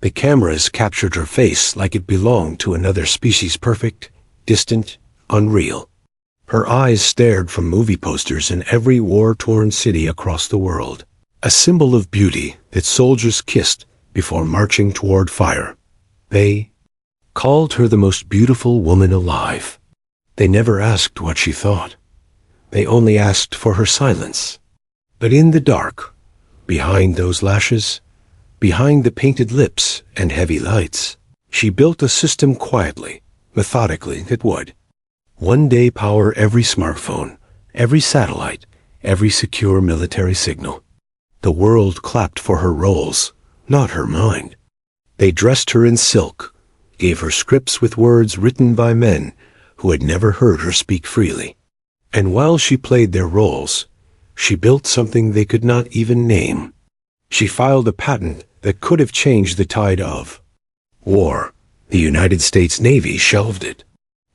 The cameras captured her face like it belonged to another species, perfect, distant, unreal. Her eyes stared from movie posters in every war-torn city across the world, a symbol of beauty that soldiers kissed before marching toward fire. They called her the most beautiful woman alive. They never asked what she thought. They only asked for her silence. But in the dark, behind those lashes, behind the painted lips and heavy lights, she built a system quietly, methodically, that would one day power every smartphone, every satellite, every secure military signal. The world clapped for her roles, not her mind. They dressed her in silk, gave her scripts with words written by men who had never heard her speak freely. And while she played their roles, she built something they could not even name. She filed a patent that could have changed the tide of war. The United States Navy shelved it.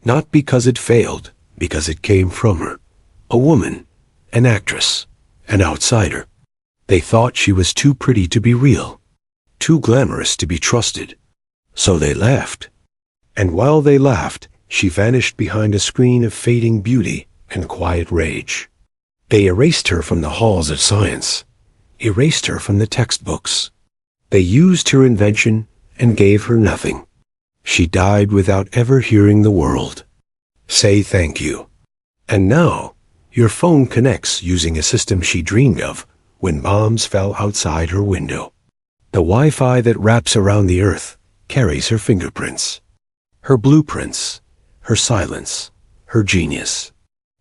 Not because it failed, because it came from her. A woman, an actress, an outsider. They thought she was too pretty to be real, too glamorous to be trusted. So they laughed. And while they laughed, she vanished behind a screen of fading beauty and quiet rage. They erased her from the halls of science, erased her from the textbooks. They used her invention and gave her nothing. She died without ever hearing the world say thank you. And now, your phone connects using a system she dreamed of when bombs fell outside her window. The Wi-Fi that wraps around the earth carries her fingerprints, her blueprints, her silence, her genius.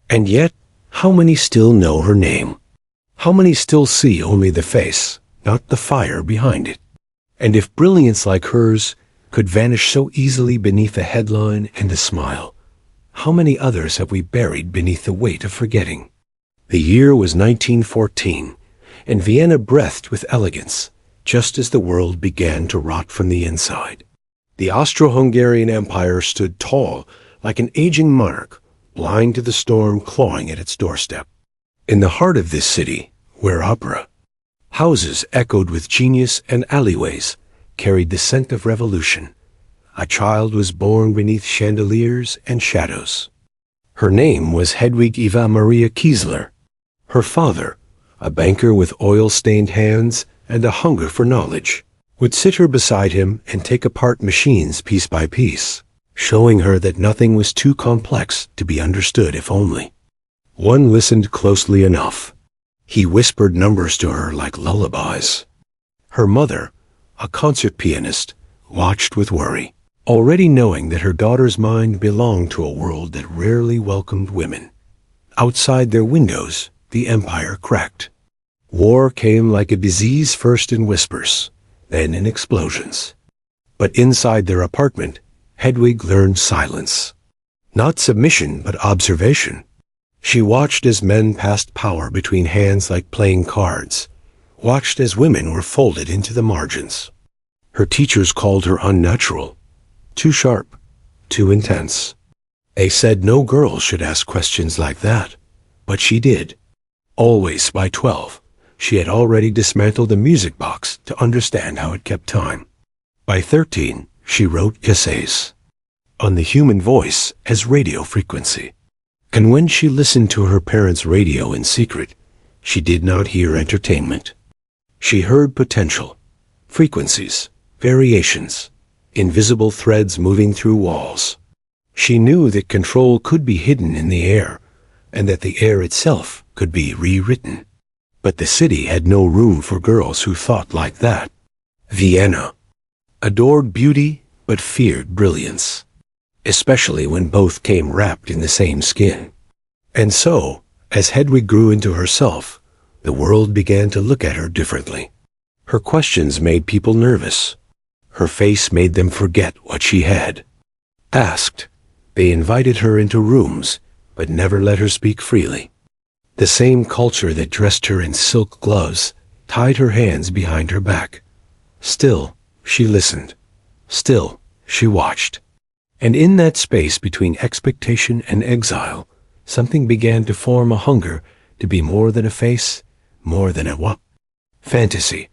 And yet, how many still know her name? How many still see only the face, not the fire behind it? And if brilliance like hers could vanish so easily beneath a headline and a smile, how many others have we buried beneath the weight of forgetting? The year was 1914, and Vienna breathed with elegance, just as the world began to rot from the inside. The Austro-Hungarian Empire stood tall, like an aging monarch, blind to the storm clawing at its doorstep. In the heart of this city, where opera, houses echoed with genius and alleyways carried the scent of revolution, a child was born beneath chandeliers and shadows. Her name was Hedwig Eva Maria Kiesler. Her father, a banker with oil-stained hands and a hunger for knowledge, would sit her beside him and take apart machines piece by piece, showing her that nothing was too complex to be understood if only one listened closely enough. He whispered numbers to her like lullabies. Her mother, a concert pianist, watched with worry, already knowing that her daughter's mind belonged to a world that rarely welcomed women. Outside their windows, the empire cracked. War came like a disease, first in whispers, then in explosions. But inside their apartment, Hedwig learned silence. Not submission, but observation. She watched as men passed power between hands like playing cards, watched as women were folded into the margins. Her teachers called her unnatural, too sharp, too intense. They said no girl should ask questions like that, but she did. Always by 12, she had already dismantled a music box to understand how it kept time. By 13, she wrote essays on the human voice as radio frequency. And when she listened to her parents' radio in secret, she did not hear entertainment. She heard potential, frequencies, variations, invisible threads moving through walls. She knew that control could be hidden in the air, and that the air itself could be rewritten. But the city had no room for girls who thought like that. Vienna adored beauty but feared brilliance, especially when both came wrapped in the same skin. And so, as Hedwig grew into herself, the world began to look at her differently. Her questions made people nervous. Her face made them forget what she had asked. They invited her into rooms, but never let her speak freely. The same culture that dressed her in silk gloves tied her hands behind her back. Still, she listened. Still, she watched. And in that space between expectation and exile, something began to form, a hunger to be more than a face, more than a fantasy,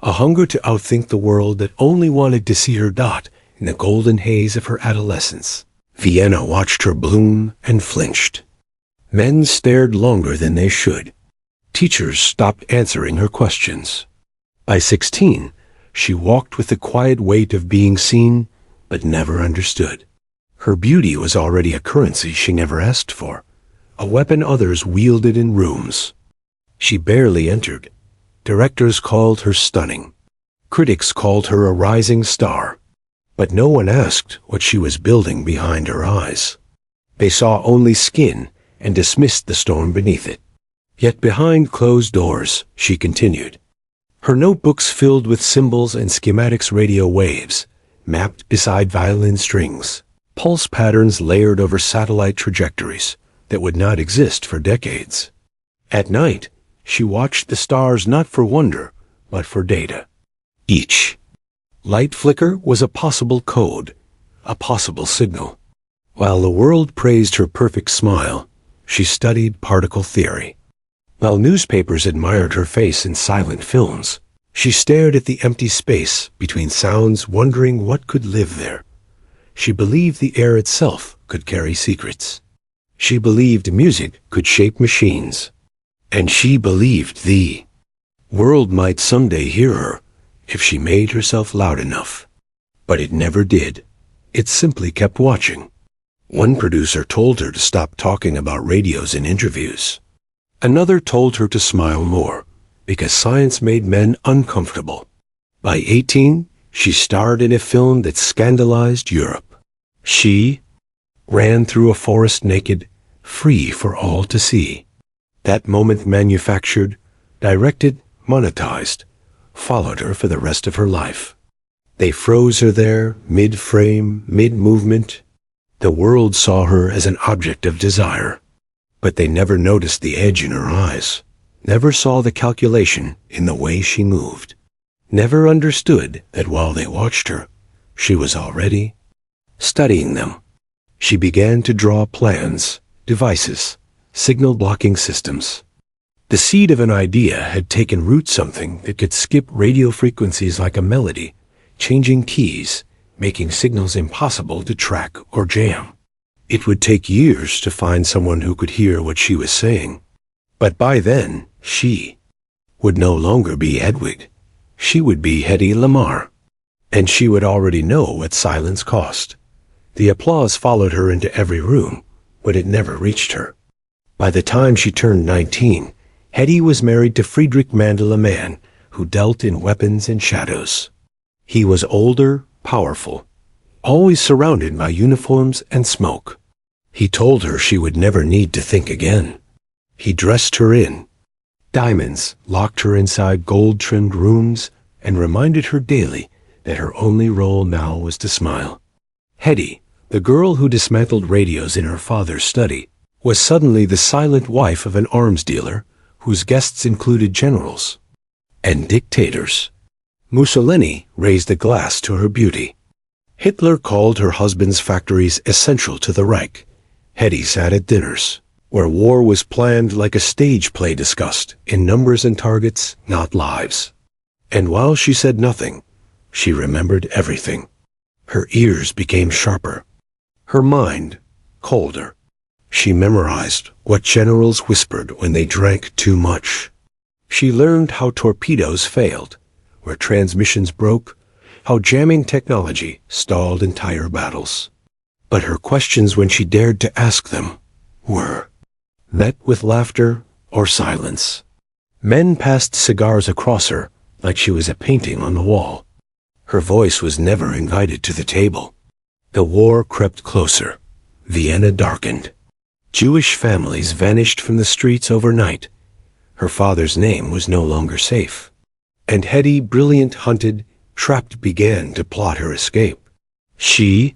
a hunger to outthink the world that only wanted to see her dot in the golden haze of her adolescence. Vienna watched her bloom and flinched. Men stared longer than they should. Teachers stopped answering her questions. By 16, she walked with the quiet weight of being seen, but never understood. Her beauty was already a currency she never asked for, a weapon others wielded in rooms. She barely entered. Directors called her stunning. Critics called her a rising star. But no one asked what she was building behind her eyes. They saw only skin and dismissed the storm beneath it. Yet behind closed doors, she continued. Her notebooks filled with symbols and schematics, radio waves, mapped beside violin strings, pulse patterns layered over satellite trajectories that would not exist for decades. At night, she watched the stars not for wonder, but for data. Each light flicker was a possible code, a possible signal. While the world praised her perfect smile, she studied particle theory. While newspapers admired her face in silent films, she stared at the empty space between sounds, wondering what could live there. She believed the air itself could carry secrets. She believed music could shape machines. And she believed the world might someday hear her if she made herself loud enough. But it never did. It simply kept watching. One producer told her to stop talking about radios in interviews. Another told her to smile more, because science made men uncomfortable. By 18, she starred in a film that scandalized Europe. She ran through a forest naked, free for all to see. That moment manufactured, directed, monetized, followed her for the rest of her life. They froze her there, mid-frame, mid-movement. The world saw her as an object of desire. But they never noticed the edge in her eyes, never saw the calculation in the way she moved, never understood that while they watched her, she was already studying them. She began to draw plans, devices, signal-blocking systems. The seed of an idea had taken root, something that could skip radio frequencies like a melody, changing keys, making signals impossible to track or jam. It would take years to find someone who could hear what she was saying. But by then, she would no longer be Hedwig. She would be Hedy Lamarr. And she would already know what silence cost. The applause followed her into every room, but it never reached her. By the time she turned 19, Hedy was married to Friedrich Mandel, a man who dealt in weapons and shadows. He was older, powerful, always surrounded by uniforms and smoke. He told her she would never need to think again. He dressed her in diamonds, locked her inside gold-trimmed rooms, and reminded her daily that her only role now was to smile. Hedy, the girl who dismantled radios in her father's study, was suddenly the silent wife of an arms dealer whose guests included generals and dictators. Mussolini raised a glass to her beauty. Hitler called her husband's factories essential to the Reich. Hedy sat at dinners, where war was planned like a stage play discussed in numbers and targets, not lives. And while she said nothing, she remembered everything. Her ears became sharper, her mind colder. She memorized what generals whispered when they drank too much. She learned how torpedoes failed, where transmissions broke, how jamming technology stalled entire battles. But her questions, when she dared to ask them, were met with laughter or silence. Men passed cigars across her like she was a painting on the wall. Her voice was never invited to the table. The war crept closer. Vienna darkened. Jewish families vanished from the streets overnight. Her father's name was no longer safe. And Hedy, brilliant, hunted, trapped, began to plot her escape. She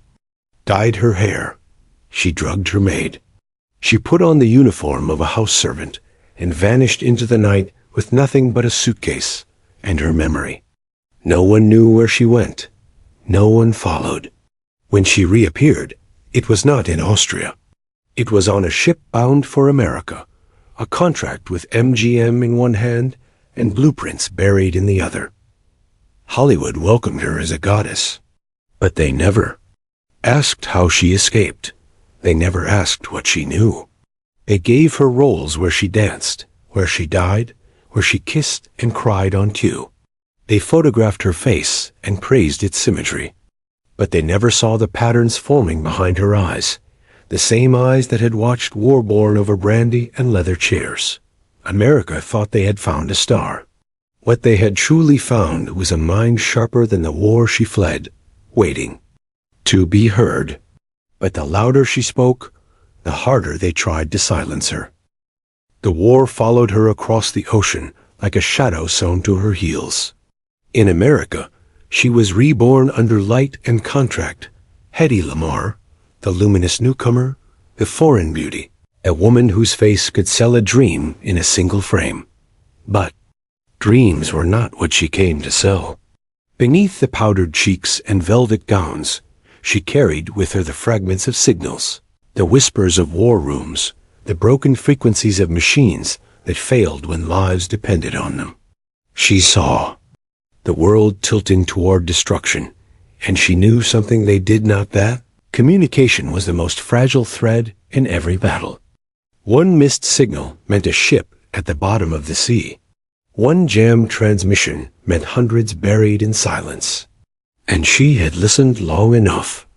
dyed her hair. She drugged her maid. She put on the uniform of a house servant and vanished into the night with nothing but a suitcase and her memory. No one knew where she went. No one followed. When she reappeared, it was not in Austria. It was on a ship bound for America, a contract with MGM in one hand and blueprints buried in the other. Hollywood welcomed her as a goddess. But they never asked how she escaped. They never asked what she knew. They gave her roles where she danced, where she died, where she kissed and cried on cue. They photographed her face and praised its symmetry. But they never saw the patterns forming behind her eyes, the same eyes that had watched war born over brandy and leather chairs. America thought they had found a star. What they had truly found was a mind sharper than the war she fled, waiting to be heard. But the louder she spoke, the harder they tried to silence her. The war followed her across the ocean like a shadow sewn to her heels. In America, she was reborn under light and contract. Hedy Lamarr, the luminous newcomer, the foreign beauty, a woman whose face could sell a dream in a single frame. But dreams were not what she came to sell. Beneath the powdered cheeks and velvet gowns, she carried with her the fragments of signals, the whispers of war rooms, the broken frequencies of machines that failed when lives depended on them. She saw the world tilting toward destruction, and she knew something they did not, that communication was the most fragile thread in every battle. One missed signal meant a ship at the bottom of the sea. One jammed transmission meant hundreds buried in silence. And she had listened long enough.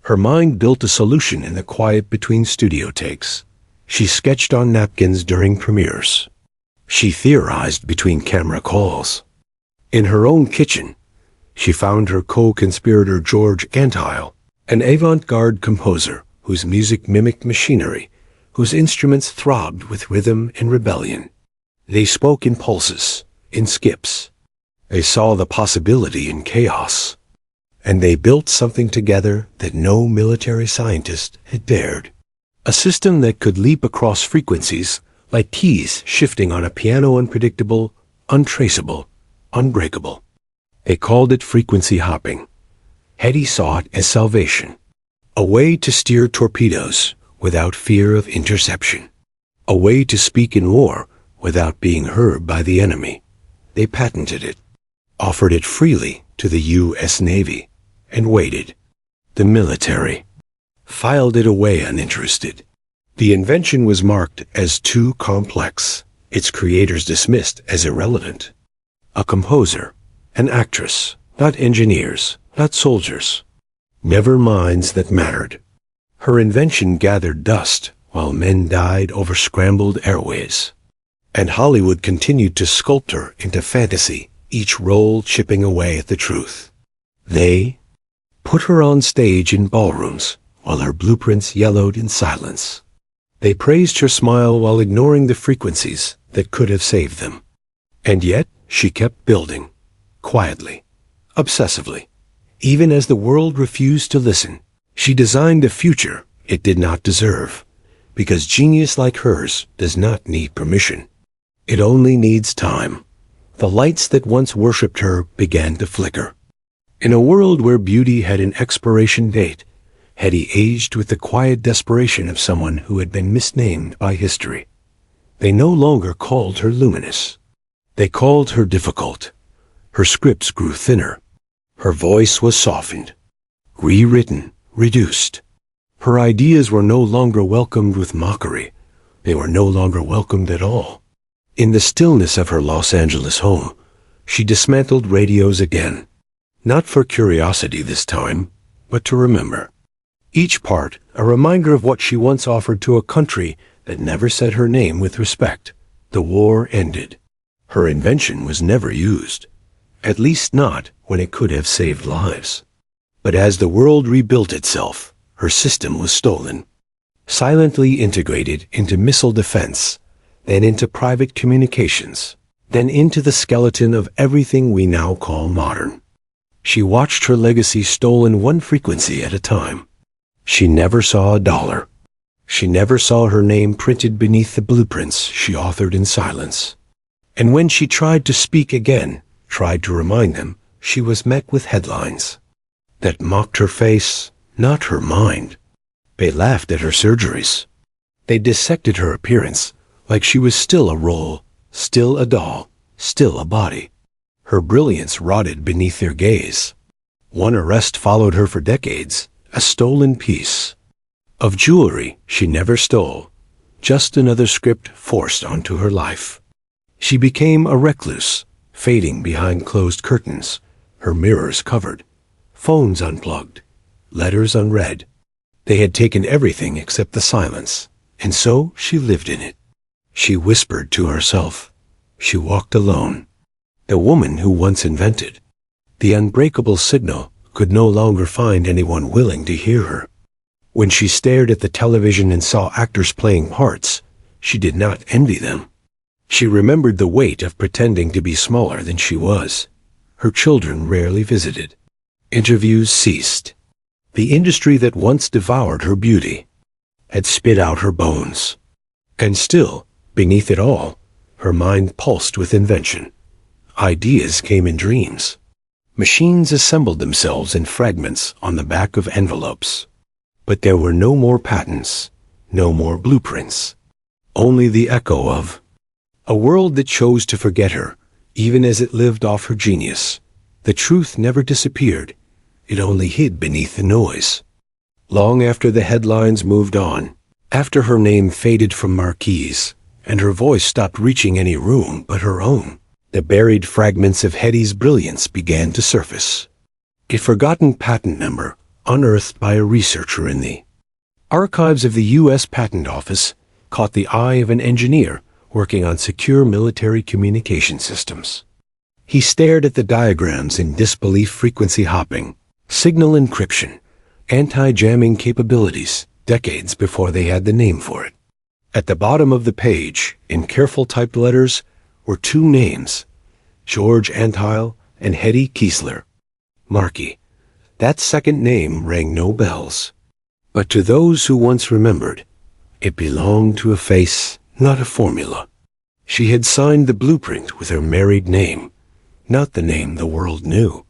Her mind built a solution in the quiet between studio takes. She sketched on napkins during premieres. She theorized between camera calls. In her own kitchen, she found her co-conspirator George Antile, an avant-garde composer whose music mimicked machinery, whose instruments throbbed with rhythm and rebellion. They spoke in pulses, in skips. They saw the possibility in chaos. And they built something together that no military scientist had dared. A system that could leap across frequencies like keys shifting on a piano, unpredictable, untraceable, unbreakable. They called it frequency hopping. Hedy saw it as salvation, a way to steer torpedoes without fear of interception, a way to speak in war without being heard by the enemy. They patented it, offered it freely to the U.S. Navy, and waited. The military filed it away uninterested. The invention was marked as too complex, its creators dismissed as irrelevant. A composer, an actress, not engineers, not soldiers. Never minds that mattered. Her invention gathered dust while men died over scrambled airways. And Hollywood continued to sculpt her into fantasy, each role chipping away at the truth. They put her on stage in ballrooms while her blueprints yellowed in silence. They praised her smile while ignoring the frequencies that could have saved them. And yet she kept building, quietly, obsessively. Even as the world refused to listen, she designed a future it did not deserve, because genius like hers does not need permission. It only needs time. The lights that once worshipped her began to flicker. In a world where beauty had an expiration date, Hedy aged with the quiet desperation of someone who had been misnamed by history. They no longer called her luminous. They called her difficult. Her scripts grew thinner. Her voice was softened, rewritten, reduced. Her ideas were no longer welcomed with mockery. They were no longer welcomed at all. In the stillness of her Los Angeles home, she dismantled radios again. Not for curiosity this time, but to remember. Each part a reminder of what she once offered to a country that never said her name with respect. The war ended. Her invention was never used. At least not when it could have saved lives. But as the world rebuilt itself, her system was stolen. Silently integrated into missile defense, then into private communications, then into the skeleton of everything we now call modern. She watched her legacy stolen one frequency at a time. She never saw a dollar. She never saw her name printed beneath the blueprints she authored in silence. And when she tried to speak again, tried to remind them, she was met with headlines that mocked her face, not her mind. They laughed at her surgeries. They dissected her appearance like she was still a role, still a doll, still a body. Her brilliance rotted beneath their gaze. One arrest followed her for decades, a stolen piece of jewelry she never stole, just another script forced onto her life. She became a recluse, fading behind closed curtains, her mirrors covered, phones unplugged, letters unread. They had taken everything except the silence, and so she lived in it. She whispered to herself. She walked alone. The woman who once invented the unbreakable signal could no longer find anyone willing to hear her. When she stared at the television and saw actors playing parts, she did not envy them. She remembered the weight of pretending to be smaller than she was. Her children rarely visited. Interviews ceased. The industry that once devoured her beauty had spit out her bones. And still, beneath it all, her mind pulsed with invention. Ideas came in dreams. Machines assembled themselves in fragments on the back of envelopes. But there were no more patents, no more blueprints. Only the echo of a world that chose to forget her, even as it lived off her genius. The truth never disappeared. It only hid beneath the noise. Long after the headlines moved on, after her name faded from marquees, and her voice stopped reaching any room but her own, the buried fragments of Hedy's brilliance began to surface. A forgotten patent number, unearthed by a researcher in the archives of the U.S. Patent Office, caught the eye of an engineer working on secure military communication systems. He stared at the diagrams in disbelief. Frequency hopping, signal encryption, anti-jamming capabilities, decades before they had the name for it. At the bottom of the page, in careful typed letters, were two names, George Antheil and Hedy Lamarr. Marquis. That second name rang no bells. But to those who once remembered, it belonged to a face, not a formula. She had signed the blueprint with her married name, not the name the world knew.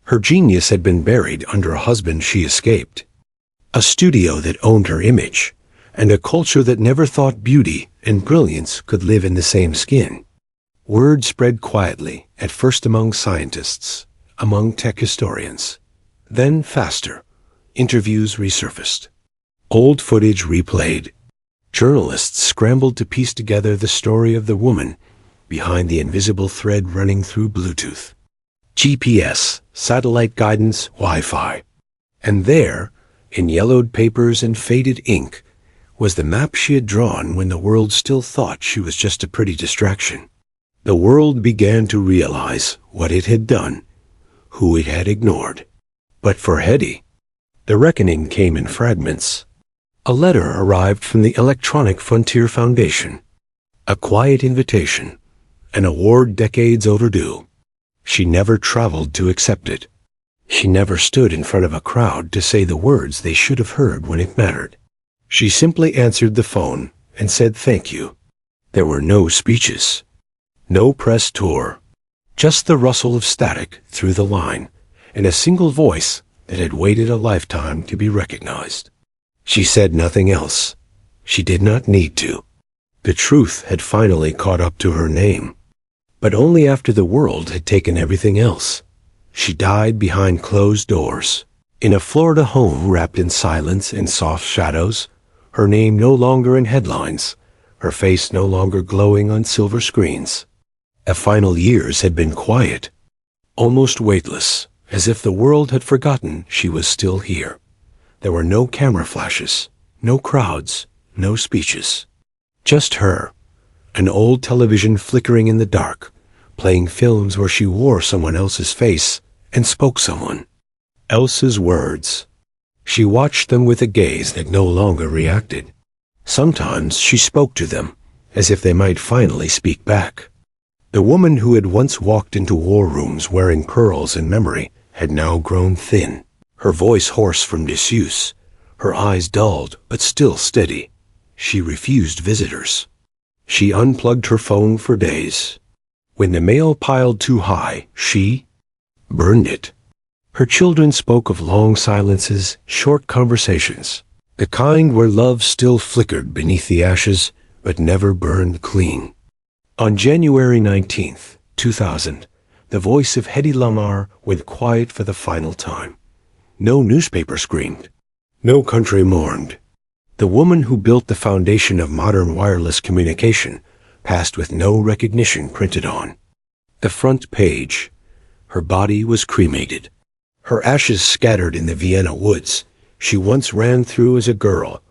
Her genius had been buried under a husband she escaped, a studio that owned her image, and a culture that never thought beauty and brilliance could live in the same skin. Word spread quietly, at first among scientists, among tech historians. Then faster, interviews resurfaced. Old footage replayed. Journalists scrambled to piece together the story of the woman behind the invisible thread running through Bluetooth, GPS, satellite guidance, Wi-Fi. And there, in yellowed papers and faded ink, was the map she had drawn when the world still thought she was just a pretty distraction. The world began to realize what it had done, who it had ignored. But for Hedy, the reckoning came in fragments. A letter arrived from the Electronic Frontier Foundation, a quiet invitation, an award decades overdue. She never traveled to accept it. She never stood in front of a crowd to say the words they should have heard when it mattered. She simply answered the phone and said thank you. There were no speeches, no press tour, just the rustle of static through the line, and a single voice that had waited a lifetime to be recognized. She said nothing else. She did not need to. The truth had finally caught up to her name. But only after the world had taken everything else. She died behind closed doors, in a Florida home wrapped in silence and soft shadows, her name no longer in headlines, her face no longer glowing on silver screens. Her final years had been quiet, almost weightless, as if the world had forgotten she was still here. There were no camera flashes, no crowds, no speeches. Just her, an old television flickering in the dark, playing films where she wore someone else's face and spoke someone else's words. She watched them with a gaze that no longer reacted. Sometimes she spoke to them, as if they might finally speak back. The woman who had once walked into war rooms wearing pearls in memory had now grown thin, her voice hoarse from disuse, her eyes dulled but still steady. She refused visitors. She unplugged her phone for days. When the mail piled too high, she burned it. Her children spoke of long silences, short conversations, the kind where love still flickered beneath the ashes but never burned clean. On January 19th, 2000, the voice of Hedy Lamarr went quiet for the final time. No newspaper screamed. No country mourned. The woman who built the foundation of modern wireless communication passed with no recognition printed on the front page. Her body was cremated. Her ashes scattered in the Vienna woods she once ran through as a girl,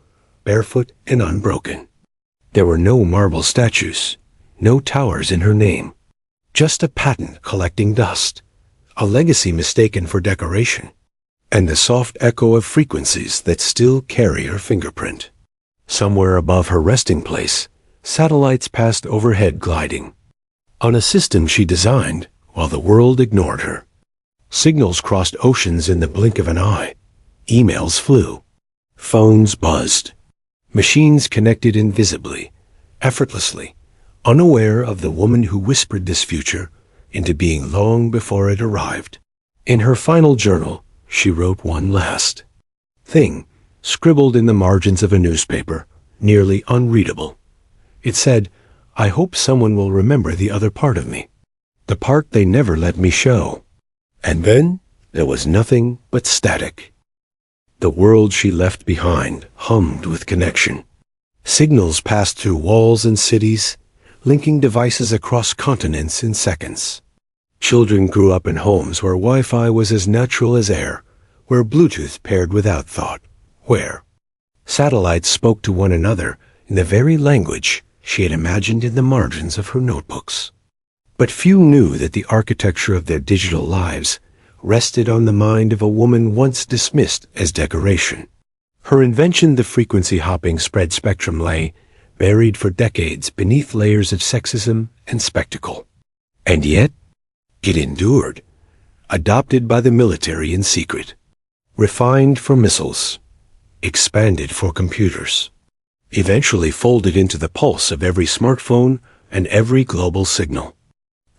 barefoot and unbroken. There were no marble statues, no towers in her name, just a patent collecting dust, a legacy mistaken for decoration, and the soft echo of frequencies that still carry her fingerprint. Somewhere above her resting place, satellites passed overhead gliding on a system she designed while the world ignored her. Signals crossed oceans in the blink of an eye. Emails flew. Phones buzzed. Machines connected invisibly, effortlessly, unaware of the woman who whispered this future into being long before it arrived. In her final journal, she wrote one last thing, scribbled in the margins of a newspaper, nearly unreadable. It said, "I hope someone will remember the other part of me, the part they never let me show." And then there was nothing but static. The world she left behind hummed with connection. Signals passed through walls and cities, linking devices across continents in seconds. Children grew up in homes where Wi-Fi was as natural as air, where Bluetooth paired without thought, where satellites spoke to one another in the very language she had imagined in the margins of her notebooks. But few knew that the architecture of their digital lives rested on the mind of a woman once dismissed as decoration. Her invention, the frequency-hopping spread spectrum, lay buried for decades beneath layers of sexism and spectacle. And yet, it endured, adopted by the military in secret, refined for missiles, expanded for computers, eventually folded into the pulse of every smartphone and every global signal.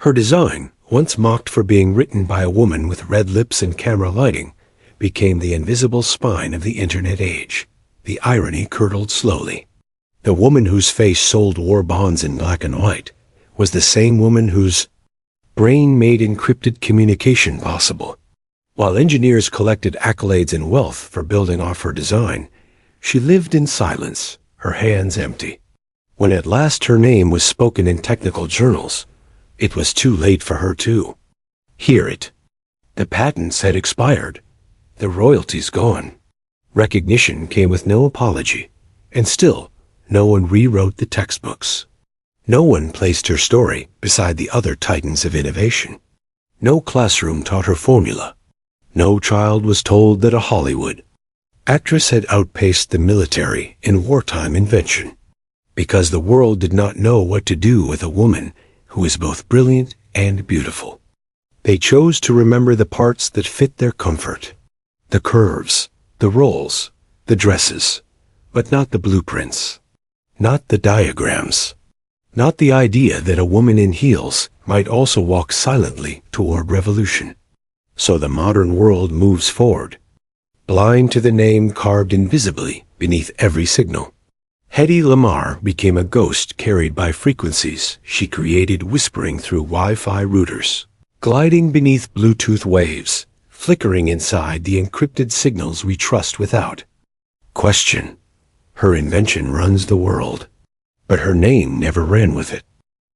Her design, once mocked for being written by a woman with red lips and camera lighting, became the invisible spine of the internet age. The irony curdled slowly. The woman whose face sold war bonds in black and white was the same woman whose brain made encrypted communication possible. While engineers collected accolades and wealth for building off her design, she lived in silence, her hands empty. When at last her name was spoken in technical journals, it was too late for her to hear it. The patents had expired, the royalties gone. Recognition came with no apology, and still no one rewrote the textbooks. No one placed her story beside the other titans of innovation. No classroom taught her formula. No child was told that a Hollywood actress had outpaced the military in wartime invention, because the world did not know what to do with a woman who is both brilliant and beautiful. They chose to remember the parts that fit their comfort, the curves, the rolls, the dresses, but not the blueprints, not the diagrams, not the idea that a woman in heels might also walk silently toward revolution. So the modern world moves forward, blind to the name carved invisibly beneath every signal. Hedy Lamarr became a ghost carried by frequencies she created, whispering through Wi-Fi routers, gliding beneath Bluetooth waves, flickering inside the encrypted signals we trust without question. Her invention runs the world, but her name never ran with it.